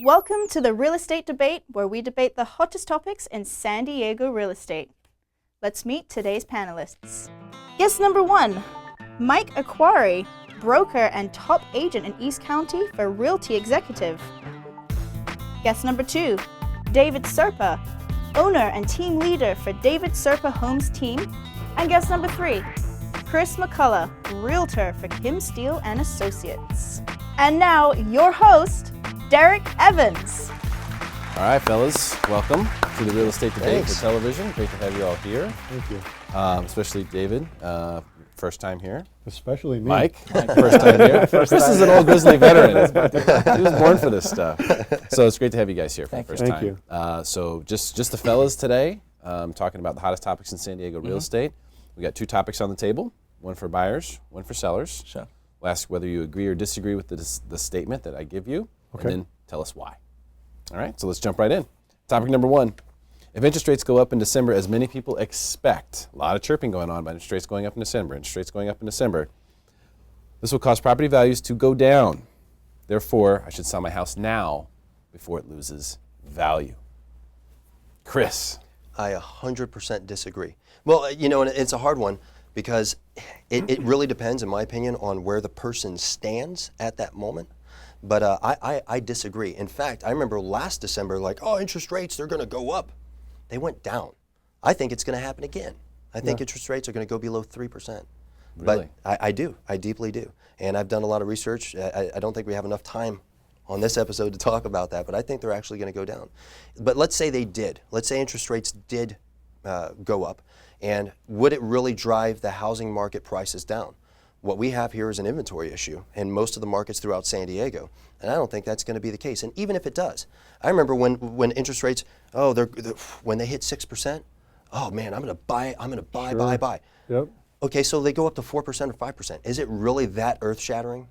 Welcome to the Real Estate Debate, where we debate the hottest topics in San Diego real estate. Let's meet today's panelists. Guest number 1, Mike Aqwari, broker and top agent in East County for Realty Executive. Guest number 2, David Serpa, owner and team leader for David Serpa Homes team. And guest number 3, Kris McCullough, realtor for Kim Steele and Associates. And now your host, Derek Evans. All right, fellas, welcome to the Real Estate Debate Thanks. for television. Great to have you all here. Thank you. Especially David, first time here. Especially me. Mike, first time here. Chris is an old grizzly veteran. He was born for this stuff. So it's great to have you guys here for the first time. Thank you. So just the fellas today, talking about the hottest topics in San Diego real estate. We got 2 topics on the table, one for buyers, one for sellers. Sure. We'll ask whether you agree or disagree with the statement that I give you, and then tell us why. All right, so let's jump right in. Topic number 1. If interest rates go up in December, as many people expect, a lot of chirping going on about interest rates going up in December, this will cause property values to go down. Therefore, I should sell my house now before it loses value. Chris. I 100% disagree. Well, and it's a hard one because it really depends, in my opinion, on where the person stands at that moment. But I disagree. In fact, I remember last December, interest rates, they're going to go up. They went down. I think it's going to happen again. I think interest rates are going to go below 3%. Really? But I do. I deeply do. And I've done a lot of research. I don't think we have enough time on this episode to talk about that, but I think they're actually going to go down. But let's say they did. Let's say interest rates did go up. And would it really drive the housing market prices down? What we have here is an inventory issue in most of the markets throughout San Diego, and I don't think that's going to be the case. And even if it does, I remember when interest rates, when they hit 6%, oh man, I'm going to buy. Yep. Okay, so they go up to 4% or 5%. Is it really that earth-shattering?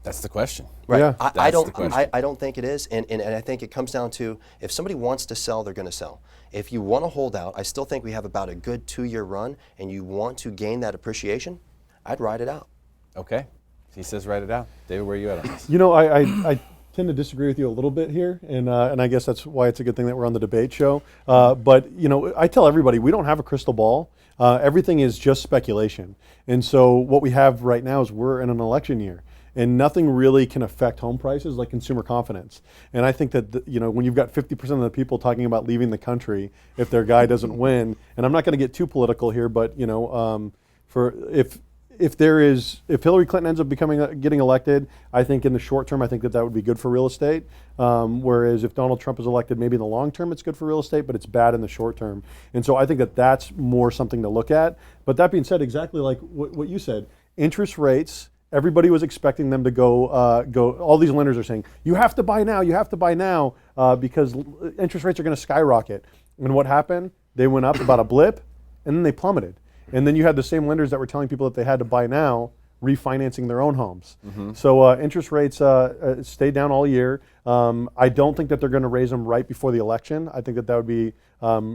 That's the question. Right. Yeah. I That's the question. don't think it is, and I think it comes down to if somebody wants to sell, they're going to sell. If you want to hold out, I still think we have about a good 2-year run, and you want to gain that appreciation, I'd ride it out. Okay. He says write it out. David, where are you at on this? I tend to disagree with you a little bit here, and I guess that's why it's a good thing that we're on the debate show. But I tell everybody we don't have a crystal ball. Everything is just speculation. And so what we have right now is we're in an election year. And nothing really can affect home prices like consumer confidence. And I think that when you've got 50% of the people talking about leaving the country if their guy doesn't win, and I'm not going to get too political here, but if Hillary Clinton ends up getting elected, I think in the short term, I think that would be good for real estate. Whereas if Donald Trump is elected, maybe in the long term it's good for real estate, but it's bad in the short term. And so I think that that's more something to look at. But that being said, exactly like what you said, interest rates. Everybody was expecting them to go. All these lenders are saying, you have to buy now, because interest rates are going to skyrocket. And what happened? They went up about a blip, and then they plummeted. And then you had the same lenders that were telling people that they had to buy now, refinancing their own homes. Mm-hmm. So interest rates stayed down all year. I don't think that they're going to raise them right before the election. I think that would be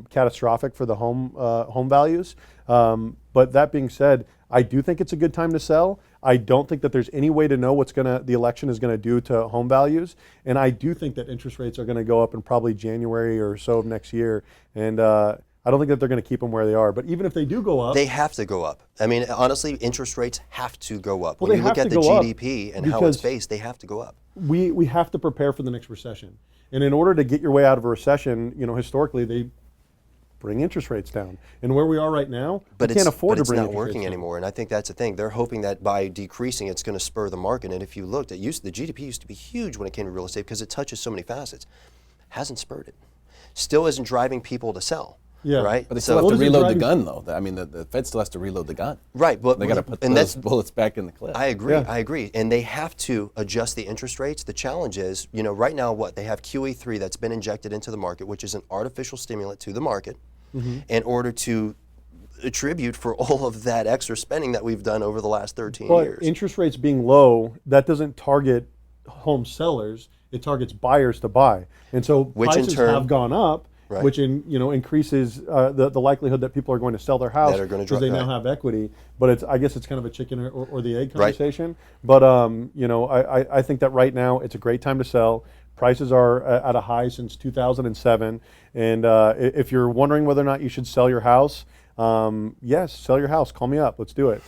catastrophic for the home values. But that being said, I do think it's a good time to sell. I don't think that there's any way to know what the election is going to do to home values. And I do think that interest rates are going to go up in probably January or so of next year. And I don't think that they're going to keep them where they are. But even if they do go up, they have to go up. I mean, honestly, interest rates have to go up. Well, when you look at the GDP and how it's based, they have to go up. We have to prepare for the next recession. And in order to get your way out of a recession, historically they bring interest rates down. And where we are right now, we can't afford to bring interest rates down. But it's not working anymore, and I think that's the thing. They're hoping that by decreasing, it's going to spur the market. And if you looked, the GDP used to be huge when it came to real estate because it touches so many facets. Hasn't spurred it. Still isn't driving people to sell. Yeah. Right? But they still have to reload the gun, though. I mean, the Fed still has to reload the gun. Right. But they got to put those bullets back in the clip. I agree. Yeah. I agree. And they have to adjust the interest rates. The challenge is, right now, they have QE3 that's been injected into the market, which is an artificial stimulant to the market, in order to attribute for all of that extra spending that we've done over the last 13 years. But interest rates being low, that doesn't target home sellers. It targets buyers to buy. And so prices have gone up. Right. Which increases the likelihood that people are going to sell their house because they now have equity. But I guess it's kind of a chicken or the egg conversation. Right. But I think that right now it's a great time to sell. Prices are at a high since 2007. And if you're wondering whether or not you should sell your house, yes, sell your house. Call me up. Let's do it.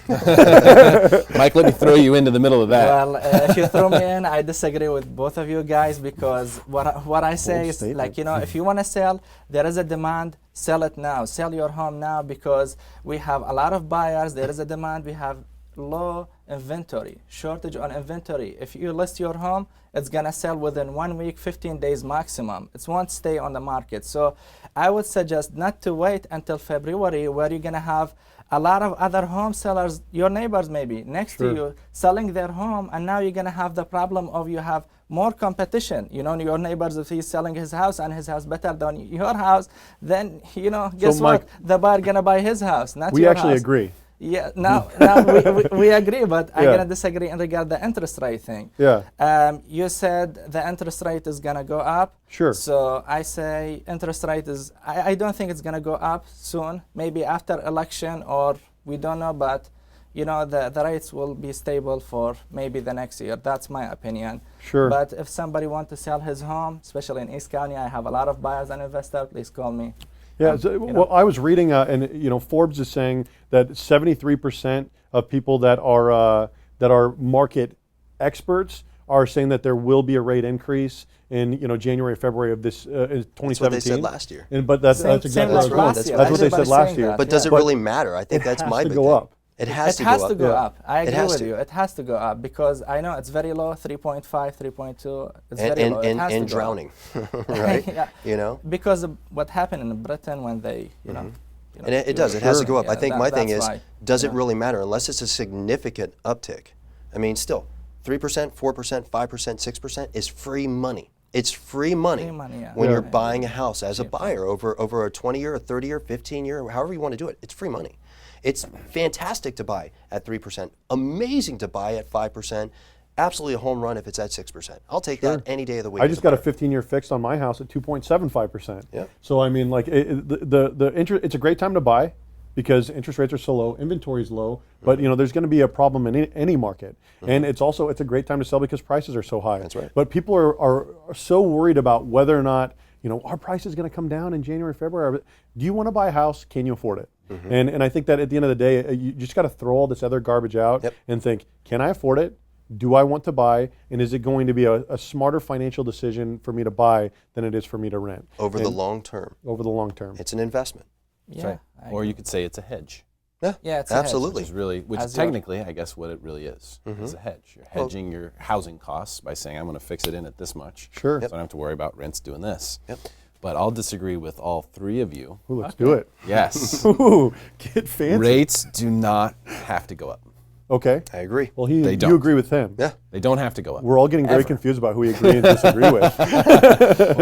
Mike, let me throw you into the middle of that. Well, if you throw me in, I disagree with both of you guys, because what I say is, like, you know, if you want to sell, there is a demand, sell it now. Sell your home now, because we have a lot of buyers. There is a demand. We have low inventory, shortage on inventory. If you list your home, it's gonna sell within 1 week, 15 days maximum. It won't stay on the market. So I would suggest not to wait until February, where you're gonna have a lot of other home sellers, your neighbors maybe, next to you, selling their home, and now you're gonna have the problem of you have more competition. You know, your neighbors, if he's selling his house and his house better than your house, then, you know, guess Mike, what? The buyer gonna buy his house, not your house. We actually agree. Yeah, now we agree, but I'm gonna disagree in regard the interest rate thing. Yeah. You said the interest rate is gonna go up. Sure. So I say interest rate is, I don't think it's gonna go up soon. Maybe after election, or we don't know, but you know, the rates will be stable for maybe the next year. That's my opinion. Sure. But if somebody wants to sell his home, especially in East County, I have a lot of buyers and investors. Please call me. Yeah, well, I was reading, and you know, Forbes is saying that 73% of people that are market experts are saying that there will be a rate increase in, you know, January, February of this 2017. That's what they said last year. But that's exactly what I was going. That's what they said last year. But does it really matter? I think that's my big thing. It has to go up. It has to go up. I agree with you. It has to go up, because I know it's very low, 3.5, 3.2. It's very low. And drowning, right? Yeah. You know? Because of what happened in Britain when they, you know. And it does. It has to go up. Yeah, I think my thing is, does it yeah. really matter unless it's a significant uptick? I mean, still, 3%, 4%, 5%, 6% is free money. It's free money, when you're buying a house as a buyer over a 20-year, a 30-year, 15-year, however you want to do it. It's free money. It's fantastic to buy at 3%, amazing to buy at 5%, absolutely a home run if it's at 6%. I'll take that any day of the week. I just got a 15-year fixed on my house at 2.75%. Yeah. So I mean, like, it's a great time to buy, because interest rates are so low, inventory is low, but you know, there's going to be a problem in any market. And it's a great time to sell because prices are so high. That's right. But people are so worried about whether or not, you know, our price is going to come down in January, February. Do you want to buy a house? Can you afford it? And I think that at the end of the day, you just got to throw all this other garbage out and think, can I afford it? Do I want to buy? And is it going to be a smarter financial decision for me to buy than it is for me to rent? Over the long term. Over the long term. It's an investment. Yeah. Right. Or you could say it's a hedge. Yeah, it's a hedge. absolutely. Which is technically, I guess, what it really is. It's a hedge. You're hedging your housing costs by saying, I'm going to fix it in at this much. Sure. So I don't have to worry about rents doing this. Yep. But I'll disagree with all three of you. Ooh, let's do it. Yes. Ooh, get fancy. Rates do not have to go up. Okay. I agree. Well, They don't. you agree with him. Yeah. They don't have to go up. We're all getting very confused about who we agree and disagree with.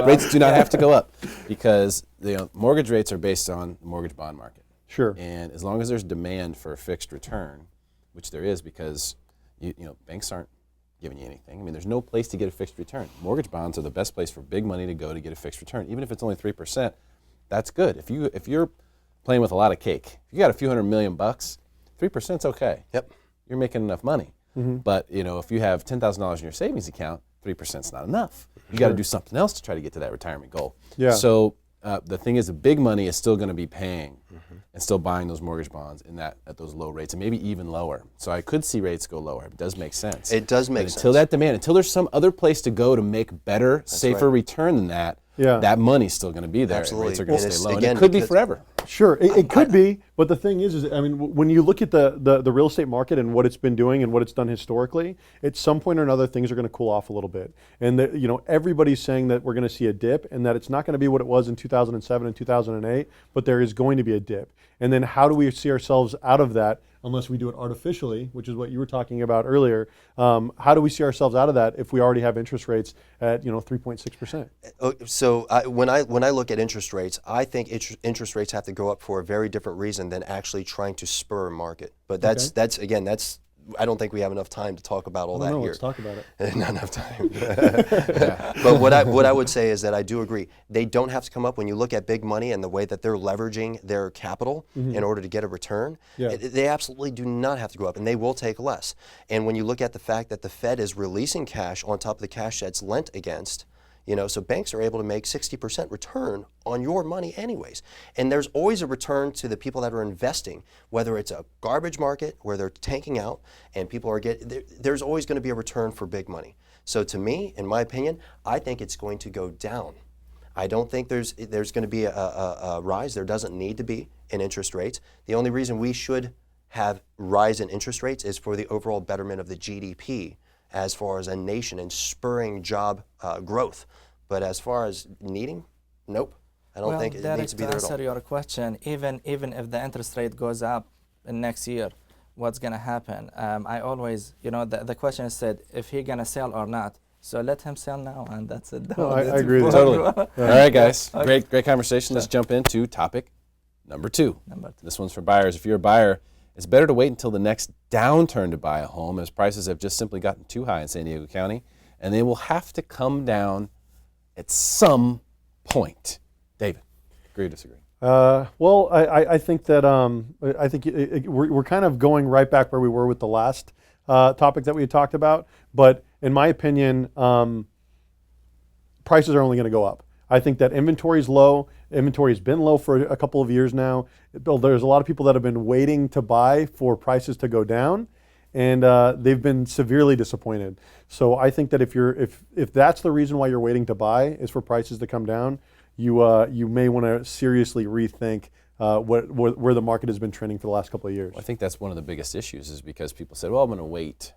Rates do not have to go up, because mortgage rates are based on the mortgage bond market. Sure. And as long as there's demand for a fixed return, which there is, because banks aren't giving you anything. I mean, there's no place to get a fixed return. Mortgage bonds are the best place for big money to go to get a fixed return. Even if it's only 3%, that's good. If you're playing with a lot of cake, if you got a few $100 million, 3%'s okay. Yep. You're making enough money. But if you have $10,000 in your savings account, 3%'s not enough. You got to do something else to try to get to that retirement goal. Yeah. So the thing is, the big money is still going to be paying and still buying those mortgage bonds at those low rates, and maybe even lower. So I could see rates go lower. It does make sense. It does make sense. Until that demand, until there's some other place to go to make better, safer return than that, that money's still going to be there. Absolutely. And rates are going to stay low. Again, and it could be forever. Sure, it could be, but the thing is I mean, when you look at the real estate market and what it's been doing and what it's done historically, at some point or another, things are going to cool off a little bit. And everybody's saying that we're going to see a dip, and that it's not going to be what it was in 2007 and 2008, but there is going to be a dip. And then how do we see ourselves out of that, unless we do it artificially, which is what you were talking about earlier? How do we see ourselves out of that if we already have interest rates at 3.6%? So when I look at interest rates, I think interest rates have to go up for a very different reason than actually trying to spur a market. But that's I don't think we have enough time to talk about all that here. Let's talk about it. Not enough time. But what I would say is that I do agree. They don't have to come up. When you look at big money and the way that they're leveraging their capital in order to get a return, they absolutely do not have to go up, and they will take less. And when you look at the fact that the Fed is releasing cash on top of the cash that's lent against, So banks are able to make 60% return on your money anyways. And there's always a return to the people that are investing, whether it's a garbage market where they're tanking out and people are there's always going to be a return for big money. So to me, in my opinion, I think it's going to go down. I don't think there's going to be a rise. There doesn't need to be in interest rates. The only reason we should have rise in interest rates is for the overall betterment of the GDP as far as a nation and spurring job growth. But as far as needing, nope. I don't think it needs to be there at all. To answer your question, even if the interest rate goes up next year, what's going to happen? I always, the question is said, if he's going to sell or not. So let him sell now, and that's it. No, I agree with Totally. All right, guys. Great conversation. Let's jump into topic number two. This one's for buyers. If you're a buyer, it's better to wait until the next downturn to buy a home, as prices have just simply gotten too high in San Diego County, and they will have to come down at some point. David, agree or disagree? Well, I think that we're kind of going right back where we were with the last topic that we had talked about. But in my opinion, prices are only going to go up. I think that inventory is low. Inventory has been low for a couple of years now. There's a lot of people that have been waiting to buy for prices to go down, and they've been severely disappointed. So I think that if that's the reason why you're waiting to buy is for prices to come down, you may want to seriously rethink where the market has been trending for the last couple of years. Well, I think that's one of the biggest issues is because people said, well, I'm going to wait.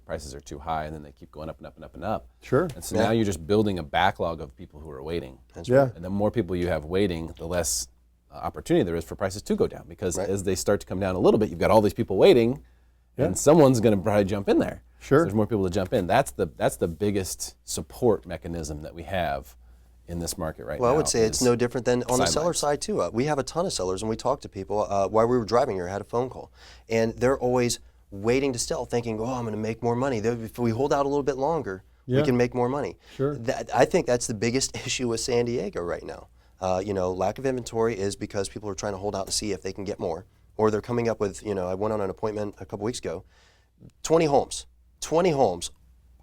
Prices are too high, and then they keep going up and up and up and up. Sure. And so now you're just building a backlog of people who are waiting. That's right. And the more people you have waiting, the less opportunity there is for prices to go down, because as they start to come down a little bit, you've got all these people waiting, and someone's going to probably jump in there. Sure. So there's more people to jump in. That's the biggest support mechanism that we have in this market right now. Well, I would say it's no different than on the seller side too. We have a ton of sellers, and we talk to people while we were driving here. I had a phone call, and they're always waiting to sell, thinking, I'm going to make more money. If we hold out a little bit longer, we can make more money. Sure. I think that's the biggest issue with San Diego right now. Lack of inventory is because people are trying to hold out to see if they can get more, or they're coming up with, I went on an appointment a couple weeks ago, 20 homes,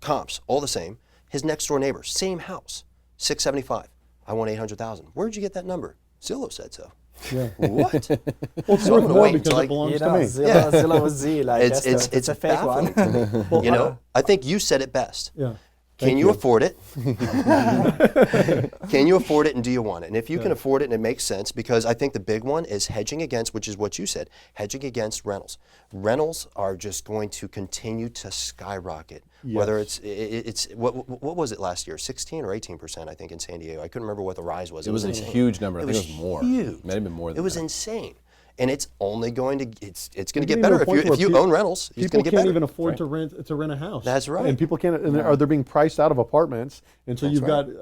comps, all the same. His next door neighbor, same house, 675. I want 800,000. Where'd you get that number? Zillow said so. Yeah. What? Well, it's worth more because it belongs to me. Zillow was Z, it's a fake one. I think you said it best. Yeah. Can you afford it? Can you afford it, and do you want it? And if you can afford it and it makes sense, because I think the big one is hedging against, which is what you said, hedging against rentals. Rentals are just going to continue to skyrocket. Yes. Whether it's what was it last year? 16 or 18%, I think, in San Diego. I couldn't remember what the rise was. It was a huge number. I think it was more. Huge. It may have been more than that. It was insane. And it's only going to it's going to get better if you own rentals. It's going to get better. People can't even afford to rent a house. That's right. And people can't. And they're being priced out of apartments. And so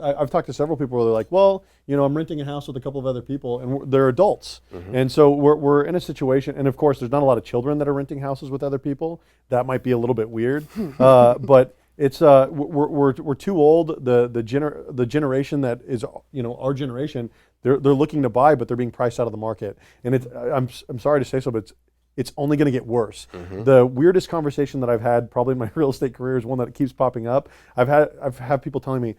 I've talked to several people where they're like, well, I'm renting a house with a couple of other people, and they're adults. Mm-hmm. And so we're in a situation. And of course, there's not a lot of children that are renting houses with other people. That might be a little bit weird. But it's we're too old. The generation that is our generation. They're looking to buy, but they're being priced out of the market. And I'm sorry to say so, but it's only going to get worse. Mm-hmm. The weirdest conversation that I've had probably in my real estate career is one that keeps popping up. I've had people telling me,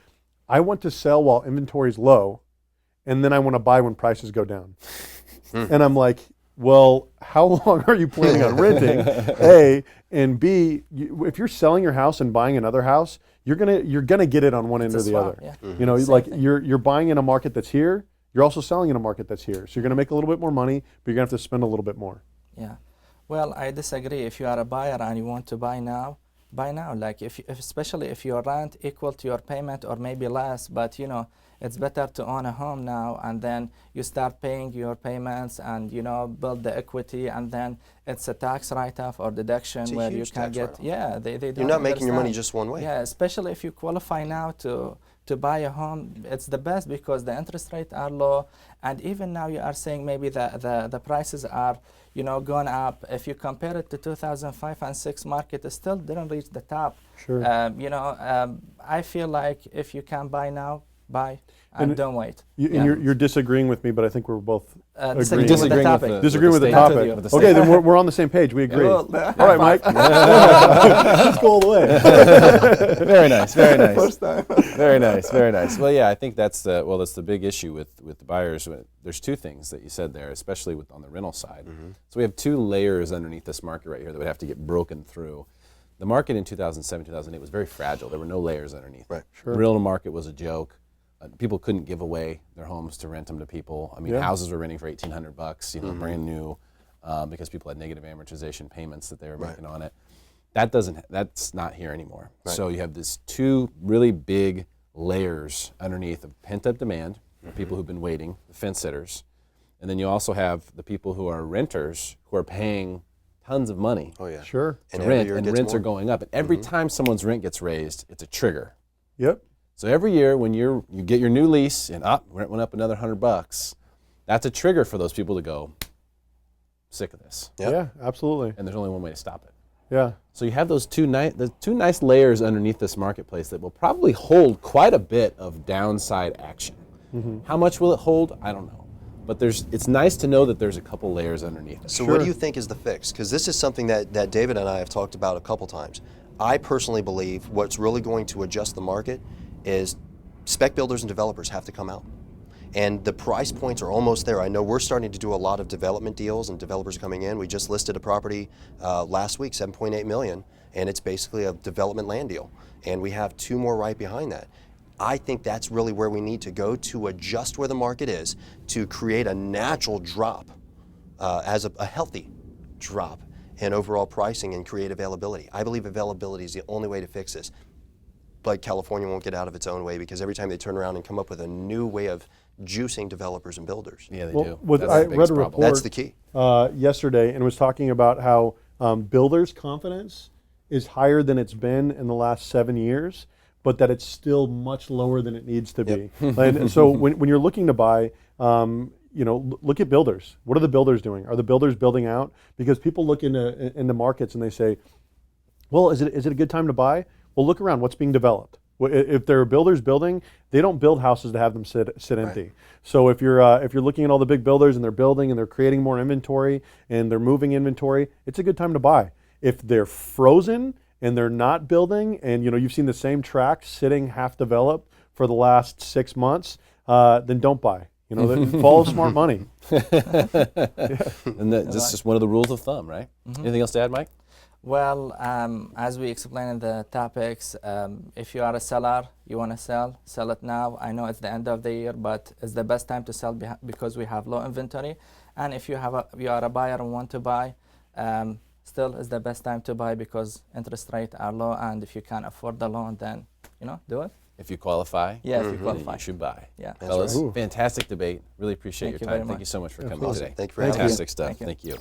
I want to sell while inventory is low, and then I want to buy when prices go down. And I'm like, well, how long are you planning on renting? A, and B, if you're selling your house and buying another house, you're gonna get it on one end or the other. Yeah. Mm-hmm. You're buying in a market that's here. You're also selling in a market that's here. So you're going to make a little bit more money, but you're going to have to spend a little bit more. Yeah. Well, I disagree. If you are a buyer and you want to buy now. Like especially if your rent equal to your payment or maybe less, but it's better to own a home now, and then you start paying your payments and build the equity, and then it's a tax write-off or deduction where you can get. Yeah, they don't. You're not making your money just one way. Yeah, especially if you qualify now to buy a home, it's the best because the interest rates are low, and even now you are saying maybe the prices are gone up. If you compare it to 2005 and 6 market, it still didn't reach the top. Sure. I feel like if you can buy now, buy and don't wait. And you're disagreeing with me, but I think we're both Disagreeing agreeing. with the topic. Disagreeing with the Not topic. with you. With the Okay, statement. then we're on the same page. We agree. Well, All right, Mike. Let's go all the way. Very nice, very nice. First time. Very nice, very nice. Well, yeah, I think that's the big issue with the buyers. There's two things that you said there, especially on the rental side. So we have two layers underneath this market right here that would have to get broken through. The market in 2007, 2008 was very fragile. There were no layers underneath. Right. Sure. The rental market was a joke. People couldn't give away their homes to rent them to people. I mean, houses were renting for $1,800, brand new, because people had negative amortization payments that they were making on it. That's not here anymore. Right. So you have these two really big layers underneath of pent-up demand, the people who've been waiting, the fence sitters, and then you also have the people who are renters who are paying tons of money Oh yeah. Sure. to every rent, year it and gets rents more. are going up. And every time someone's rent gets raised, it's a trigger. Yep. So every year when you get your new lease and rent went up another $100, that's a trigger for those people to go, sick of this. Yep. Yeah, absolutely. And there's only one way to stop it. Yeah. So you have those two nice layers underneath this marketplace that will probably hold quite a bit of downside action. How much will it hold? I don't know. But it's nice to know that there's a couple layers underneath it. So what do you think is the fix? Because this is something that David and I have talked about a couple times. I personally believe what's really going to adjust the market is spec builders and developers have to come out. And the price points are almost there. I know we're starting to do a lot of development deals and developers coming in. We just listed a property last week, $7.8 million, and it's basically a development land deal. And we have two more right behind that. I think that's really where we need to go to adjust where the market is, to create a natural drop, as a healthy drop in overall pricing and create availability. I believe availability is the only way to fix this. But California won't get out of its own way, because every time they turn around and come up with a new way of juicing developers and builders. Yeah, they Well, do. That's I the read biggest a problem. report That's the key. yesterday, and was talking about how builders' confidence is higher than it's been in the last 7 years, but that it's still much lower than it needs to be. And so when you're looking to buy, look at builders. What are the builders doing? Are the builders building out? Because people look into markets and they say, well, is it a good time to buy? Well, look around. What's being developed? If there are builders building, they don't build houses to have them sit empty. So if you're looking at all the big builders and they're building and they're creating more inventory and they're moving inventory, it's a good time to buy. If they're frozen and they're not building, and you've seen the same tract sitting half developed for the last 6 months, then don't buy. Follow smart money. And that's just one of the rules of thumb, right? Anything else to add, Mike? Well, as we explained in the topics, if you are a seller, you want to sell it now. I know it's the end of the year, but it's the best time to sell because we have low inventory. And if you are a buyer and want to buy, still is the best time to buy because interest rates are low, and if you can afford the loan, then do it. If you qualify, Yeah, if you then qualify. you should buy. Yeah. Fellas, right. fantastic debate. Really appreciate Thank you your very time. Thank much. you so much for coming Absolutely. today. Thank you for having us. Fantastic stuff. Thank you. Thank you.